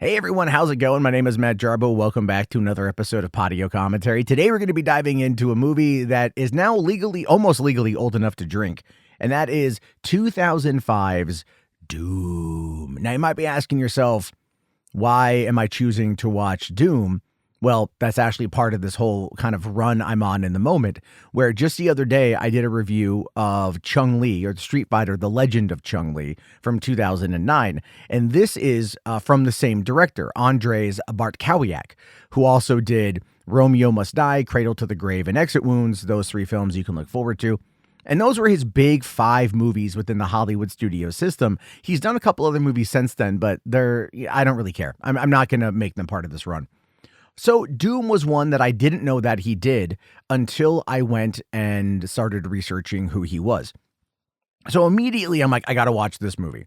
Hey everyone, how's it going? My name is Matt Jarbo. Welcome back to another episode of Podio Commentary. Today we're going to be diving into a movie that is now almost legally old enough to drink, and that is 2005's Doom. Now you might be asking yourself, why am I choosing to watch Doom? Well, that's actually part of this whole kind of run I'm on in the moment, where just the other day I did a review of Chun-Li, or the Street Fighter, The Legend of Chun-Li from 2009. And this is from the same director, Andrzej Bartkowiak, who also did Romeo Must Die, Cradle to the Grave, and Exit Wounds. Those three films you can look forward to. And those were his big 5 movies within the Hollywood studio system. He's done a couple other movies since then, but I don't really care. I'm not going to make them part of this run. So Doom was one that I didn't know that he did until I went and started researching who he was. So immediately I'm like, I got to watch this movie.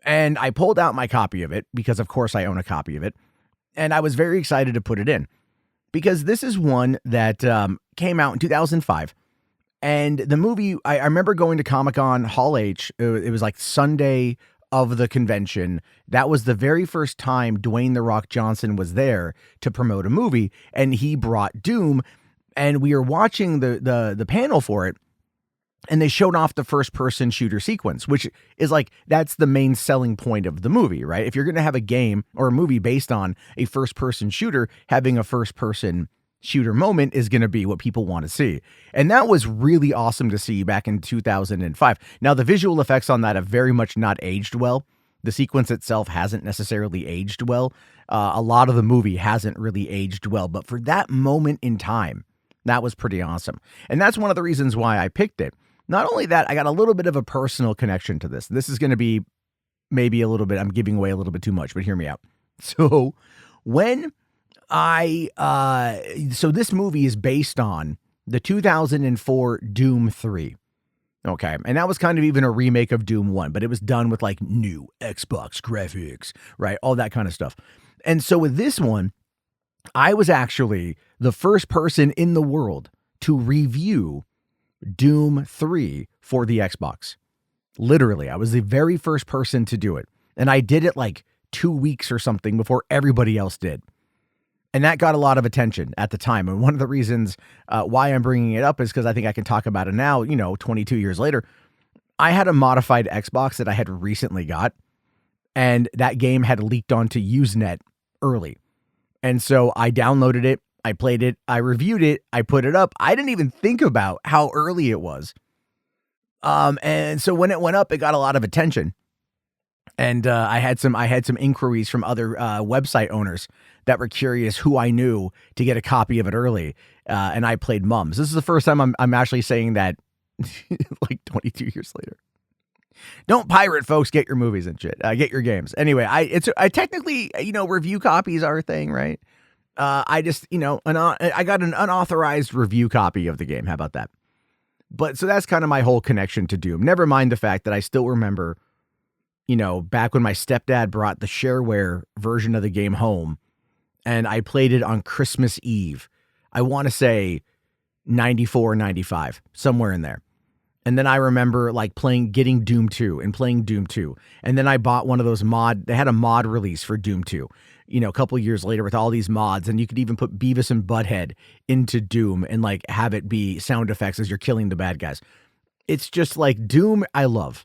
And I pulled out my copy of it because, of course, I own a copy of it. And I was very excited to put it in because this is one that came out in 2005. And the movie, I remember going to Comic-Con Hall H. It was like Sunday of the convention. That was the very first time Dwayne "The Rock" Johnson was there to promote a movie, and he brought Doom, and we were watching the panel for it, and they showed off the first-person shooter sequence, which is like, that's the main selling point of the movie, right? If you're going to have a game or a movie based on a first-person shooter, having a first-person shooter moment is going to be what people want to see. And that was really awesome to see back in 2005. Now, the visual effects on that have very much not aged well. The sequence itself hasn't necessarily aged well. A lot of the movie hasn't really aged well. But for that moment in time, that was pretty awesome. And that's one of the reasons why I picked it. Not only that, I got a little bit of a personal connection to this. This is going to be maybe a little bit, I'm giving away a little bit too much, but hear me out. So when so this movie is based on the 2004 Doom 3. Okay. And that was kind of even a remake of Doom 1, but it was done with like new Xbox graphics, right? All that kind of stuff. And so with this one, I was actually the first person in the world to review Doom 3 for the Xbox. Literally, I was the very first person to do it. And I did it like 2 weeks or something before everybody else did. And that got a lot of attention at the time. And one of the reasons why I'm bringing it up is because I think I can talk about it now, 22 years later. I had a modified Xbox that I had recently got, and that game had leaked onto Usenet early. And so I downloaded it, I played it, I reviewed it, I put it up. I didn't even think about how early it was. And so when it went up, it got a lot of attention. And I had some inquiries from other website owners that were curious who I knew to get a copy of it early. And I played mums. This is the first time I'm actually saying that like 22 years later. Don't pirate, folks. Get your movies and shit. Get your games. Anyway, I technically, review copies are a thing, right? I just, I got an unauthorized review copy of the game. How about that? But so that's kind of my whole connection to Doom. Never mind the fact that I still remember, back when my stepdad brought the shareware version of the game home, and I played it on Christmas Eve. I want to say 94, 95, somewhere in there. And then I remember like getting Doom 2 and playing Doom 2. And then I bought one of those they had a mod release for Doom 2, a couple of years later with all these mods. And you could even put Beavis and Butthead into Doom and like have it be sound effects as you're killing the bad guys. It's just like Doom I love.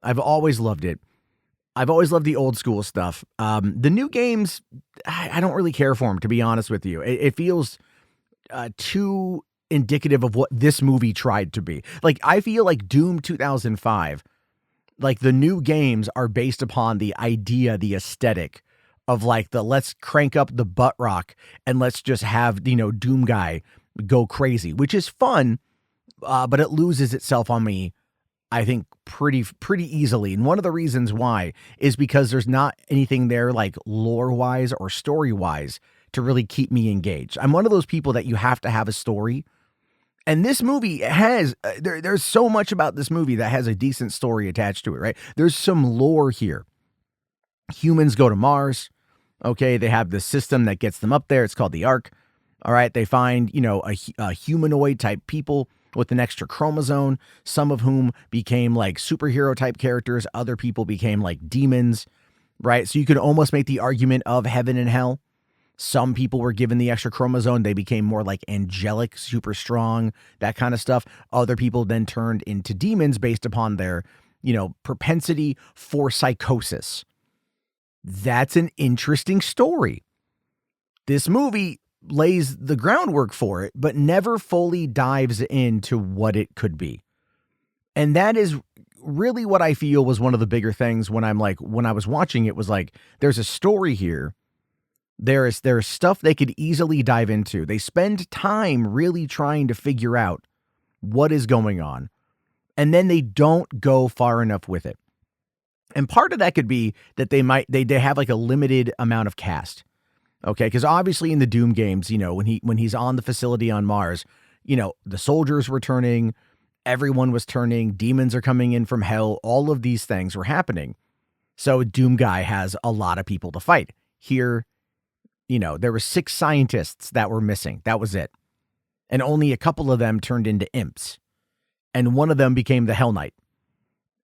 I've always loved it. I've always loved the old school stuff. The new games, I don't really care for them, to be honest with you. It feels too indicative of what this movie tried to be. Like, I feel like Doom 2005, like the new games are based upon the idea, the aesthetic of like let's crank up the butt rock and let's just have, Doom guy go crazy, which is fun, but it loses itself on me, I think, pretty easily. And one of the reasons why is because there's not anything there like lore-wise or story-wise to really keep me engaged. I'm one of those people that you have to have a story. And this movie has, there's so much about this movie that has a decent story attached to it, right? There's some lore here. Humans go to Mars. Okay, they have this system that gets them up there. It's called the Ark. All right, they find, a humanoid type people with an extra chromosome, some of whom became like superhero type characters. Other people became like demons. right? So you could almost make the argument of heaven and hell. Some people were given the extra chromosome. They became more like angelic, super strong, that kind of stuff. Other people then turned into demons based upon their, propensity for psychosis. That's an interesting story. This movie lays the groundwork for it, but never fully dives into what it could be. And that is really what I feel was one of the bigger things when I was watching it was like, there's a story here. There's stuff they could easily dive into. They spend time really trying to figure out what is going on. And then they don't go far enough with it. And part of that could be that they have like a limited amount of cast. Okay, because obviously in the Doom games, when he's on the facility on Mars, the soldiers were turning, everyone was turning, demons are coming in from hell, all of these things were happening. So Doom Guy has a lot of people to fight. Here, there were 6 scientists that were missing. That was it. And only a couple of them turned into imps. And one of them became the Hell Knight.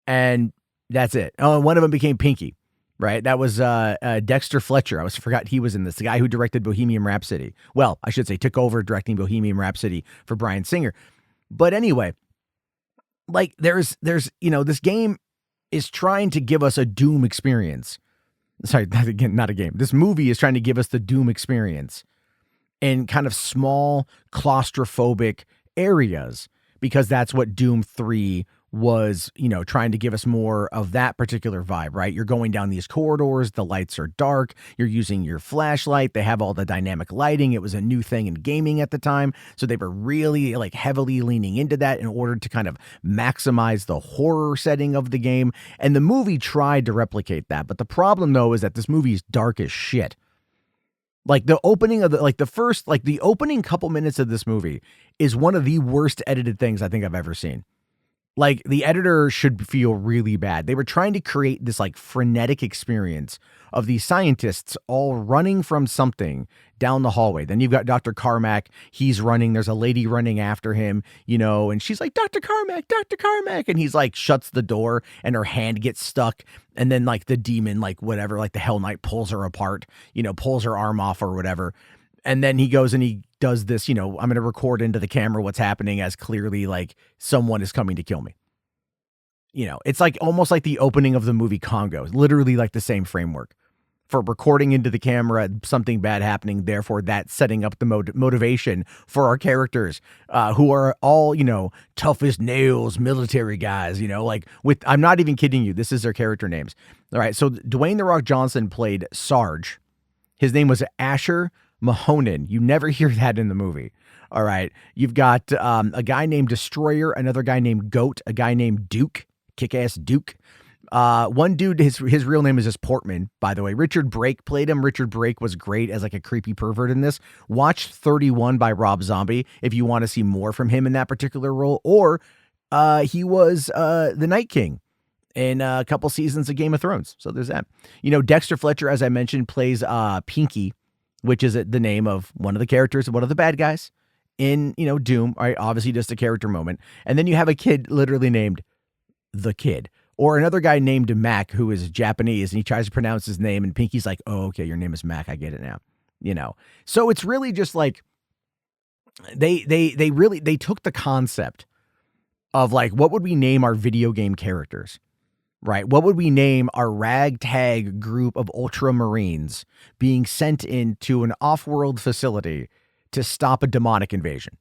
And that's it. Oh, and one of them became Pinky. Right, that was Dexter Fletcher. I forgot he was in this. The guy who directed Bohemian Rhapsody. Well, I should say took over directing Bohemian Rhapsody for Bryan Singer. But anyway, like there's this game is trying to give us a Doom experience. Sorry, not a game. This movie is trying to give us the Doom experience in kind of small claustrophobic areas because that's what Doom 3 was, trying to give us more of that particular vibe, right? You're going down these corridors, the lights are dark, you're using your flashlight, they have all the dynamic lighting. It was a new thing in gaming at the time, so they were really like heavily leaning into that in order to kind of maximize the horror setting of the game, and the movie tried to replicate that. But the problem though is that this movie is dark as shit. Like the opening of the opening couple minutes of this movie is one of the worst edited things I think I've ever seen. Like the editor should feel really bad. They were trying to create this like frenetic experience of these scientists all running from something down the hallway. Then you've got Dr. Carmack. He's running. There's a lady running after him, and she's like, Dr. Carmack, Dr. Carmack. And he's like, shuts the door and her hand gets stuck. And then like the demon, like whatever, like the Hell Knight pulls her apart, pulls her arm off or whatever. And then he goes and he does this, I'm going to record into the camera what's happening as clearly like someone is coming to kill me. It's like almost like the opening of the movie Congo, literally like the same framework for recording into the camera, something bad happening. Therefore, that's setting up the motivation for our characters who are all, tough as nails, military guys, I'm not even kidding you. This is their character names. All right. So Dwayne "The Rock" Johnson played Sarge. His name was Asher Mahonen. You never hear that in the movie. All right. You've got a guy named Destroyer, another guy named Goat, a guy named Duke, Kick-Ass Duke. One dude, his real name is just Portman, by the way. Richard Brake played him. Richard Brake was great as like a creepy pervert in this. Watch 31 by Rob Zombie if you want to see more from him in that particular role. Or he was the Night King in a couple seasons of Game of Thrones. So there's that. Dexter Fletcher, as I mentioned, plays Pinky, which is the name of one of the characters, one of the bad guys in, Doom, right? Obviously just a character moment. And then you have a kid literally named The Kid, or another guy named Mac, who is Japanese, and he tries to pronounce his name, and Pinky's like, oh, okay, your name is Mac. I get it now. So it's really just like, they took the concept of like, what would we name our video game characters? Right? What would we name our ragtag group of ultramarines being sent into an off-world facility to stop a demonic invasion?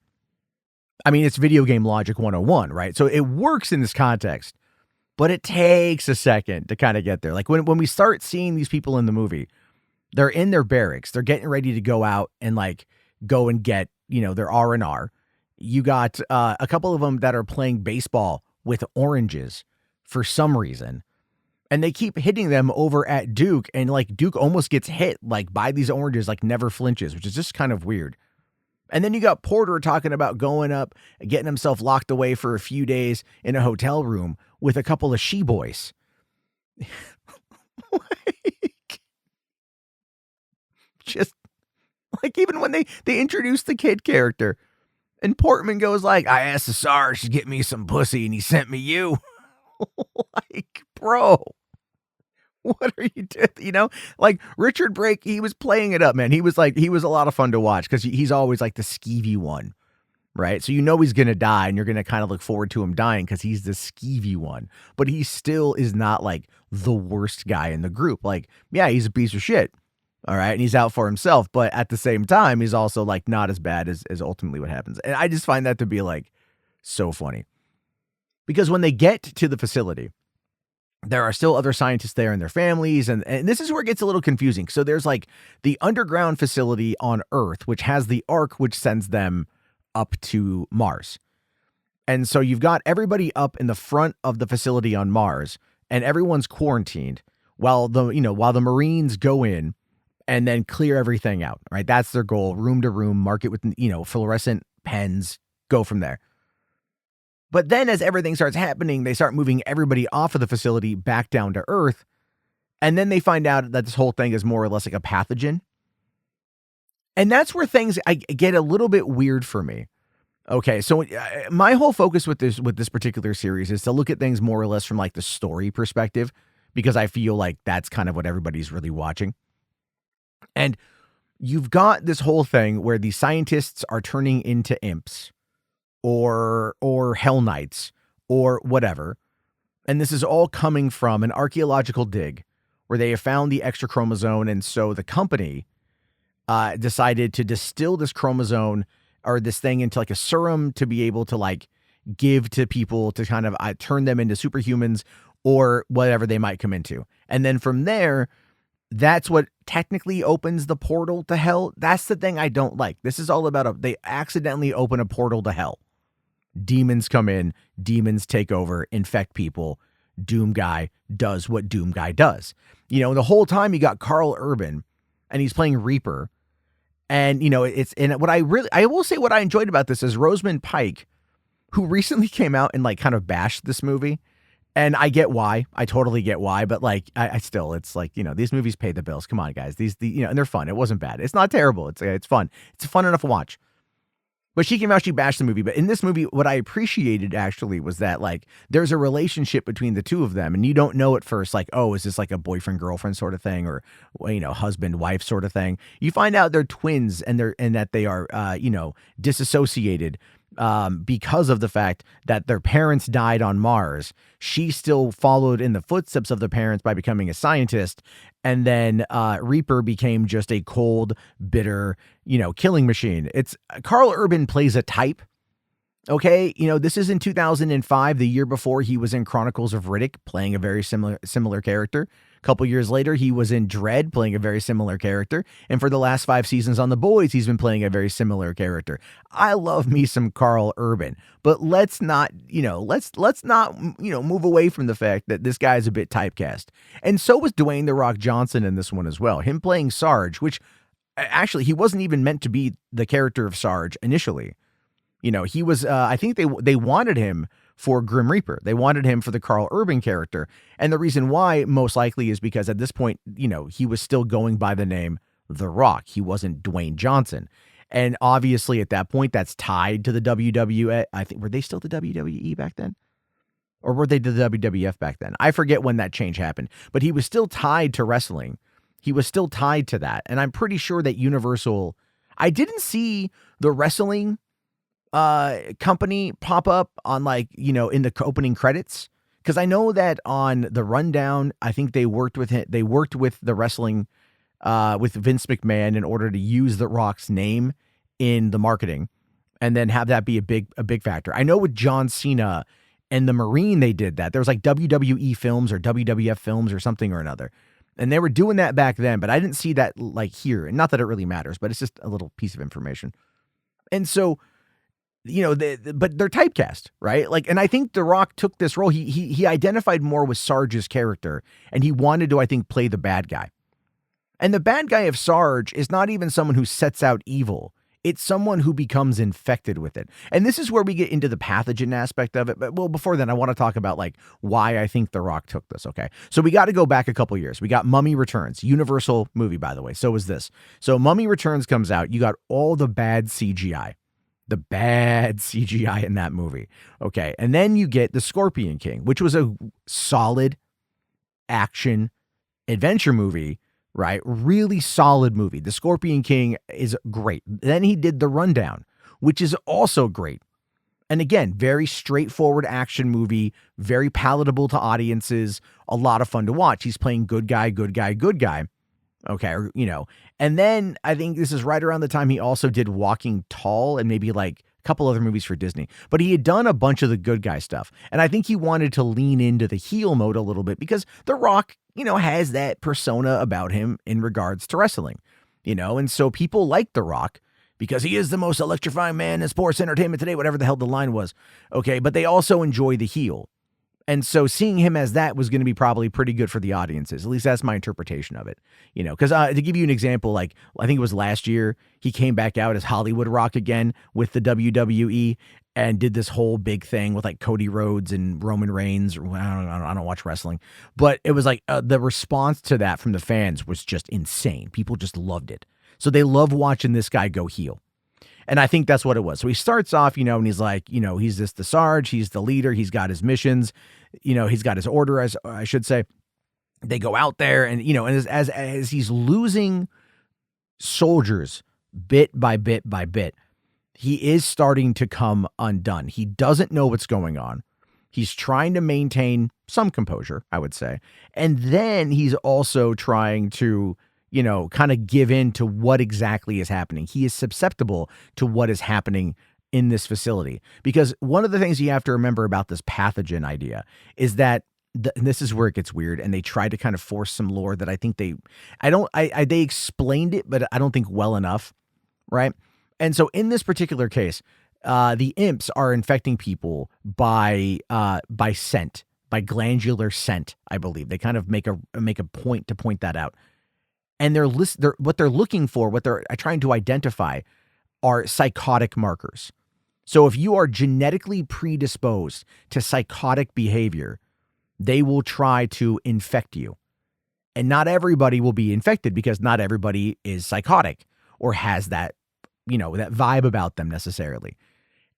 I mean, it's video game logic 101, right? So it works in this context, but it takes a second to kind of get there. Like when we start seeing these people in the movie, they're in their barracks. They're getting ready to go out and like go and get, their R&R. You got a couple of them that are playing baseball with oranges for some reason. And they keep hitting them over at Duke, and like Duke almost gets hit like by these oranges, like never flinches, which is just kind of weird. And then you got Porter talking about going up and getting himself locked away for a few days in a hotel room with a couple of she-boys. Like, just like even when they introduced the kid character and Portman goes like, I asked the Sarge to get me some pussy and he sent me you. Like, bro, What are you doing? Like Richard Brake, he was playing it up, man. He was a lot of fun to watch because he's always like the skeevy one, right? So he's going to die and you're going to kind of look forward to him dying because he's the skeevy one. But he still is not like the worst guy in the group. Like, yeah, he's a piece of shit. All right. And he's out for himself. But at the same time, he's also like not as bad as ultimately what happens. And I just find that to be like so funny. Because when they get to the facility, there are still other scientists there and their families. And this is where it gets a little confusing. So there's like the underground facility on Earth, which has the arc, which sends them up to Mars. And so you've got everybody up in the front of the facility on Mars and everyone's quarantined while the Marines go in and then clear everything out, right? That's their goal, room to room, mark it with, fluorescent pens, go from there. But then as everything starts happening, they start moving everybody off of the facility back down to Earth. And then they find out that this whole thing is more or less like a pathogen. And that's where things get a little bit weird for me. Okay, so my whole focus with this particular series is to look at things more or less from like the story perspective, because I feel like that's kind of what everybody's really watching. And you've got this whole thing where the scientists are turning into imps or Hell Knights or whatever. And this is all coming from an archaeological dig where they have found the extra chromosome. And so the company decided to distill this chromosome or this thing into like a serum to be able to like give to people to kind of turn them into superhumans or whatever they might come into. And then from there, that's what technically opens the portal to hell. That's the thing I don't like. This is all about they accidentally open a portal to hell. Demons come in, demons take over, infect people. Doom Guy does what Doom Guy does. The whole time you got Karl Urban and he's playing Reaper. And, I will say what I enjoyed about this is Rosamund Pike, who recently came out and like kind of bashed this movie. And I get why. I totally get why. But like, I still, it's like, these movies pay the bills. Come on, guys. And they're fun. It wasn't bad. It's not terrible. It's fun. It's fun enough to watch. But she came out, she bashed the movie. But in this movie, what I appreciated actually was that like there's a relationship between the two of them. And you don't know at first, like, oh, is this like a boyfriend, girlfriend sort of thing or, husband, wife sort of thing. You find out they're twins and that they are, disassociated because of the fact that their parents died on Mars. She still followed in the footsteps of their parents by becoming a scientist. And then Reaper became just a cold, bitter, killing machine. It's Karl Urban plays a type. Okay, this is in 2005, the year before he was in Chronicles of Riddick, playing a very similar character. A couple years later, he was in Dredd, playing a very similar character. And for the last 5 seasons on The Boys, he's been playing a very similar character. I love me some Karl Urban, but let's not move away from the fact that this guy is a bit typecast. And so was Dwayne "The Rock" Johnson in this one as well. Him playing Sarge, which actually he wasn't even meant to be the character of Sarge initially. He was, I think they wanted him for Grim Reaper. They wanted him for the Karl Urban character. And the reason why most likely is because at this point, he was still going by the name The Rock. He wasn't Dwayne Johnson. And obviously at that point, that's tied to the WWE. I think, were they still the WWE back then? Or were they the WWF back then? I forget when that change happened, but he was still tied to wrestling. He was still tied to that. And I'm pretty sure that Universal, I didn't see the wrestling company pop up on in the opening credits. Cause I know that on the rundown, I think they worked with him. They worked with the wrestling, with Vince McMahon in order to use The Rock's name in the marketing and then have that be a big factor. I know with John Cena and the Marine, they did that. There was like WWE films or WWF films or something or another. And they were doing that back then, but I didn't see that like here. And not that it really matters, but it's just a little piece of information. And so, but they're typecast, right? Like, and I think The Rock took this role. He identified more with Sarge's character, and he wanted to, I think, play the bad guy. And the bad guy of Sarge is not even someone who sets out evil. It's someone who becomes infected with it. And this is where we get into the pathogen aspect of it. But well, before then, I want to talk about like why I think The Rock took this. Okay. So we got to go back a couple years. We got Mummy Returns, Universal movie, by the way. So was this. So Mummy Returns comes out. You got all the bad CGI. The bad CGI in that movie. Okay. And then you get The Scorpion King, which was a solid action adventure movie, right? Really solid movie. The Scorpion King is great. Then he did The Rundown, which is also great. And again, very straightforward action movie, very palatable to audiences, a lot of fun to watch. He's playing good guy, good guy, good guy. Okay, or, and then I think this is right around the time he also did Walking Tall and maybe like a couple other movies for Disney. But he had done a bunch of the good guy stuff. And I think he wanted to lean into the heel mode a little bit because The Rock, has that persona about him in regards to wrestling, and so people like The Rock because he is the most electrifying man in sports entertainment today, whatever the hell the line was. Okay, but they also enjoy the heel. And so seeing him as that was going to be probably pretty good for the audiences. At least that's my interpretation of it. Because to give you an example, like I think it was last year, he came back out as Hollywood Rock again with the WWE and did this whole big thing with like Cody Rhodes and Roman Reigns. I don't watch wrestling, but it was like the response to that from the fans was just insane. People just loved it. So they love watching this guy go heel. And I think that's what it was. So he starts off, and he's like, he's the Sarge, he's the leader, he's got his missions, he's got his order, as I should say. They go out there and, and as he's losing soldiers bit by bit by bit, he is starting to come undone. He doesn't know what's going on. He's trying to maintain some composure, I would say. And then he's also trying to kind of give in to what exactly is happening. He is susceptible to what is happening in this facility. Because one of the things you have to remember about this pathogen idea is that, and this is where it gets weird, and they tried to kind of force some lore that I think they explained it, but I don't think well enough, right? And so in this particular case, the imps are infecting people by scent, by glandular scent, I believe. They kind of make a point to point that out. And what they're looking for, what they're trying to identify are psychotic markers. So if you are genetically predisposed to psychotic behavior, they will try to infect you. And not everybody will be infected because not everybody is psychotic or has that, that vibe about them necessarily.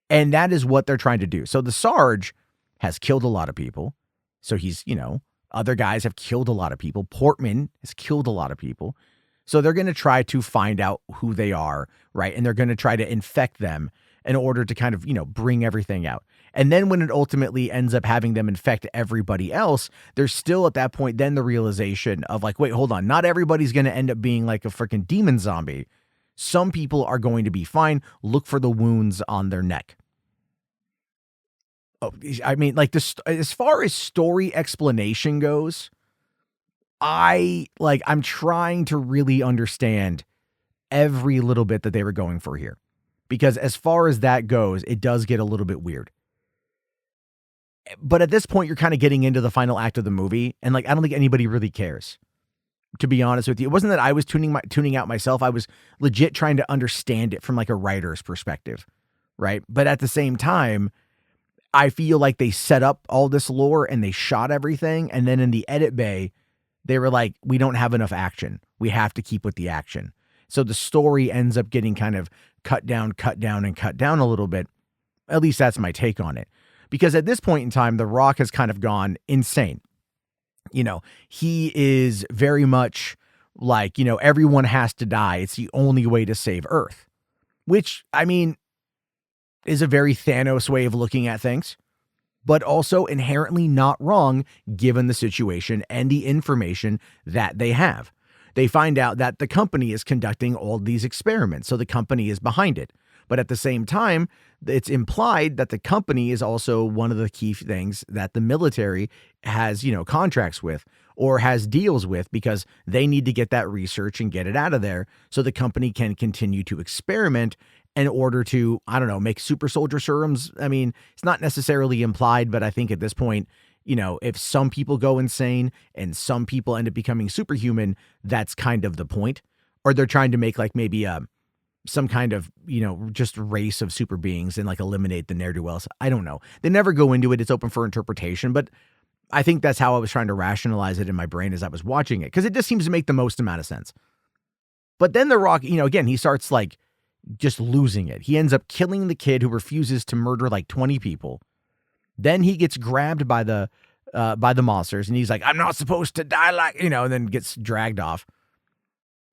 And that is what they're trying to do. So the Sarge has killed a lot of people. So he's, other guys have killed a lot of people. Portman has killed a lot of people. So they're going to try to find out who they are, right? And they're going to try to infect them in order to kind of, bring everything out. And then when it ultimately ends up having them infect everybody else, there's still at that point then the realization of like, wait, hold on. Not everybody's going to end up being like a freaking demon zombie. Some people are going to be fine. Look for the wounds on their neck. Oh, I mean, like this, as far as story explanation goes, I'm trying to really understand every little bit that they were going for here, because as far as that goes, it does get a little bit weird. But at this point, you're kind of getting into the final act of the movie, and like I don't think anybody really cares, to be honest with you. It wasn't that I was tuning out myself. I was legit trying to understand it from like a writer's perspective, right? But at the same time, I feel like they set up all this lore and they shot everything. And then in the edit bay, they were like, we don't have enough action. We have to keep with the action. So the story ends up getting kind of cut down a little bit. At least that's my take on it. Because at this point in time, The Rock has kind of gone insane. He is very much like, everyone has to die. It's the only way to save Earth, which, I mean, is a very Thanos way of looking at things, but also inherently not wrong given the situation and the information that they have. They find out that the company is conducting all these experiments, so the company is behind it. But at the same time, it's implied that the company is also one of the key things that the military has, contracts with or has deals with, because they need to get that research and get it out of there so the company can continue to experiment in order to, make super soldier serums. I mean, it's not necessarily implied, but I think at this point, if some people go insane and some people end up becoming superhuman, that's kind of the point. Or they're trying to make like maybe some kind of, just race of super beings and like eliminate the ne'er-do-wells. I don't know. They never go into it. It's open for interpretation, but I think that's how I was trying to rationalize it in my brain as I was watching it, because it just seems to make the most amount of sense. But then The Rock, again, he starts like just losing it. He ends up killing the kid who refuses to murder like 20 people. Then he gets grabbed by the by the monsters. And he's like, I'm not supposed to die like, and then gets dragged off.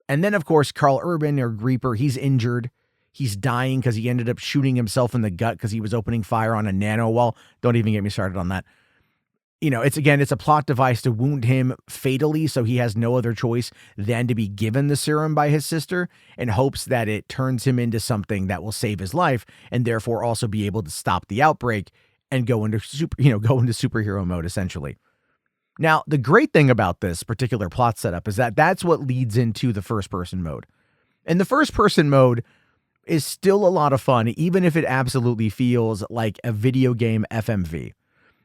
And then, of course, Karl Urban, or Reaper, he's injured. He's dying because he ended up shooting himself in the gut because he was opening fire on a nano wall. Don't even get me started on that. It's a plot device to wound him fatally, so he has no other choice than to be given the serum by his sister in hopes that it turns him into something that will save his life and therefore also be able to stop the outbreak and go into superhero mode, essentially. Now, the great thing about this particular plot setup is that that's what leads into the first-person mode. And the first-person mode is still a lot of fun, even if it absolutely feels like a video game FMV.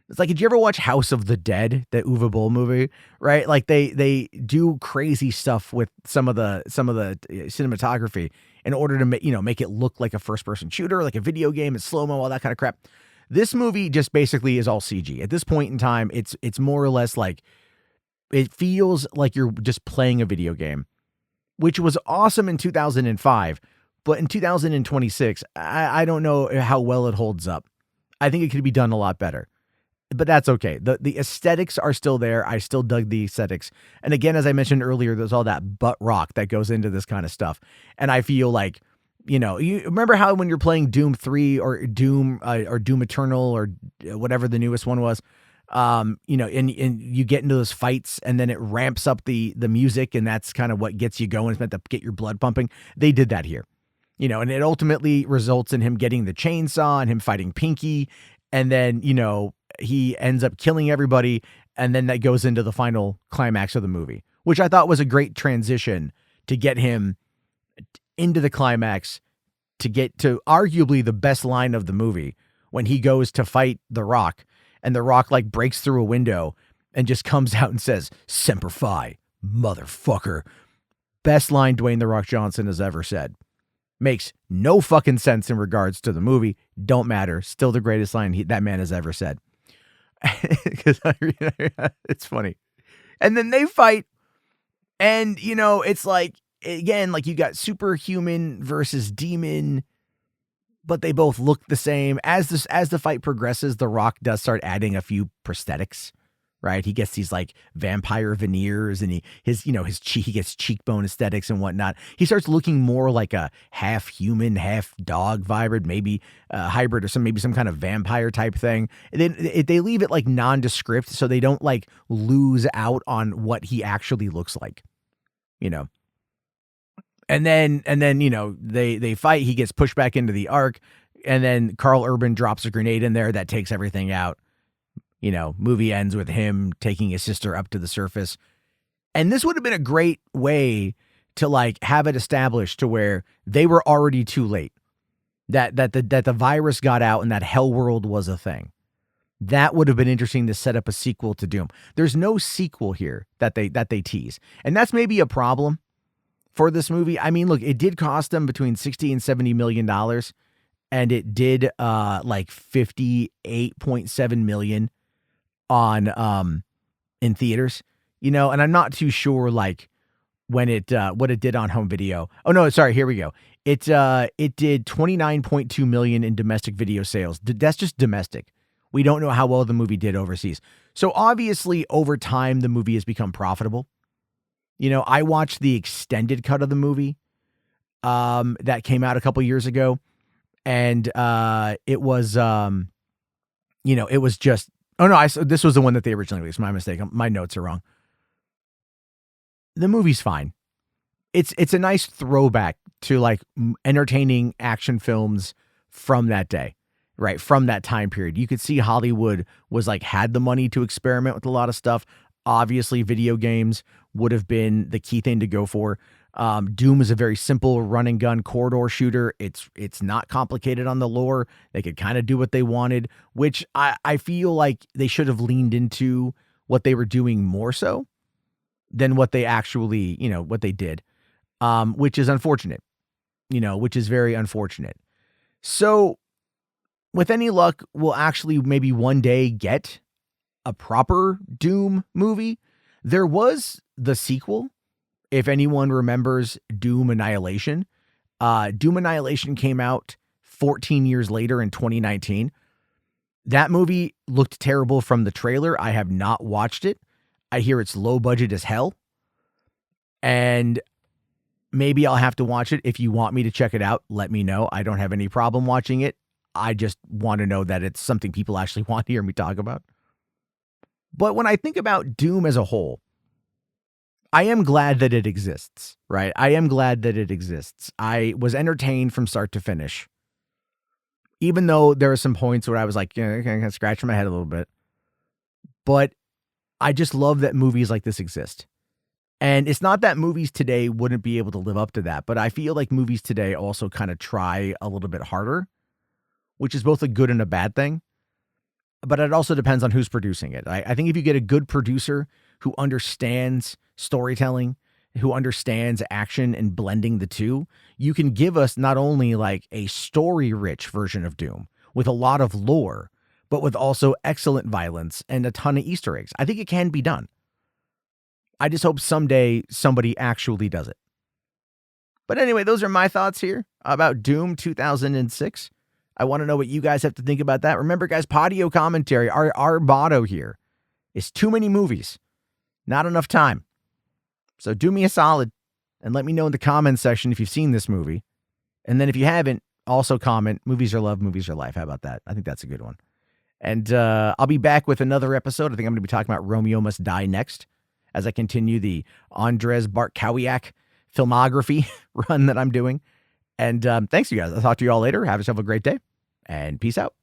It's like, did you ever watch House of the Dead, the Uwe Boll movie? Right? Like they do crazy stuff with some of the cinematography in order to make it look like a first-person shooter, like a video game, it's slow-mo, all that kind of crap. This movie just basically is all CG. At this point in time, it's more or less like, it feels like you're just playing a video game, which was awesome in 2005, but in 2026, I don't know how well it holds up. I think it could be done a lot better. But that's okay. The aesthetics are still there. I still dug the aesthetics. And again, as I mentioned earlier, there's all that butt rock that goes into this kind of stuff. And I feel like, you remember how when you're playing Doom 3 or Doom Eternal or whatever the newest one was, and you get into those fights and then it ramps up the music and that's kind of what gets you going. It's meant to get your blood pumping. They did that here, and it ultimately results in him getting the chainsaw and him fighting Pinky. And then, he ends up killing everybody, and then that goes into the final climax of the movie, which I thought was a great transition to get him into the climax, to get to arguably the best line of the movie when he goes to fight The Rock, and The Rock breaks through a window and just comes out and says, "Semper Fi, motherfucker." Best line Dwayne "The Rock" Johnson has ever said. Makes no fucking sense in regards to the movie. Don't matter. Still the greatest line that man has ever said. Because it's funny. And then they fight, and it's like, again, like you got superhuman versus demon, but they both look the same. As the fight progresses, The Rock does start adding a few prosthetics. Right, he gets these vampire veneers, and he gets cheekbone aesthetics and whatnot. He starts looking more like a half human, half dog hybrid, maybe a hybrid or some kind of vampire type thing. And then they leave it nondescript, so they don't lose out on what he actually looks like, And then they fight. He gets pushed back into the Ark, and then Karl Urban drops a grenade in there that takes everything out. Movie ends with him taking his sister up to the surface. And this would have been a great way to have it established to where they were already too late. That the virus got out and that hell world was a thing. That would have been interesting to set up a sequel to Doom. There's no sequel here that they tease. And that's maybe a problem for this movie. I mean, look, it did cost them between $60 and $70 million. And it did $58.7 million on in theaters, and I'm not too sure when it what it did on home video. Oh no, sorry, here we go. It did $29.2 million in domestic video sales. That's just domestic. We don't know how well the movie did overseas. So obviously over time the movie has become profitable. I watched the extended cut of the movie that came out a couple years ago, and it was it was just, oh no, this was the one that they originally released. My mistake. My notes are wrong. The movie's fine. It's a nice throwback to entertaining action films from that day, right? From that time period. You could see Hollywood was had the money to experiment with a lot of stuff. Obviously, video games would have been the key thing to go for. Doom is a very simple run and gun corridor shooter. It's not complicated on the lore. They could kind of do what they wanted, which I feel like they should have leaned into what they were doing more so than what they actually, what they did, which is unfortunate, which is very unfortunate. So with any luck, we'll actually maybe one day get a proper Doom movie. There was the sequel. If anyone remembers Doom Annihilation, Doom Annihilation came out 14 years later in 2019. That movie looked terrible from the trailer. I have not watched it. I hear it's low budget as hell. And maybe I'll have to watch it. If you want me to check it out, let me know. I don't have any problem watching it. I just want to know that it's something people actually want to hear me talk about. But when I think about Doom as a whole, I am glad that it exists, right? I am glad that it exists. I was entertained from start to finish. Even though there are some points where I was like, yeah, kind of scratching my head a little bit. But I just love that movies like this exist. And it's not that movies today wouldn't be able to live up to that, but I feel like movies today also kind of try a little bit harder, which is both a good and a bad thing. But it also depends on who's producing it. I think if you get a good producer who understands storytelling, who understands action and blending the two, you can give us not only like a story-rich version of Doom with a lot of lore, but with also excellent violence and a ton of Easter eggs. I think it can be done. I just hope someday somebody actually does it. But anyway, those are my thoughts here about Doom 2006. I want to know what you guys have to think about that. Remember, guys, Podio Commentary, our motto here is too many movies, not enough time. So do me a solid and let me know in the comments section if you've seen this movie. And then if you haven't, also comment, movies are love, movies are life. How about that? I think that's a good one. And I'll be back with another episode. I think I'm going to be talking about Romeo Must Die next as I continue the Andrzej Bartkowiak filmography run that I'm doing. And thanks, you guys. I'll talk to you all later. Have yourself a great day, and peace out.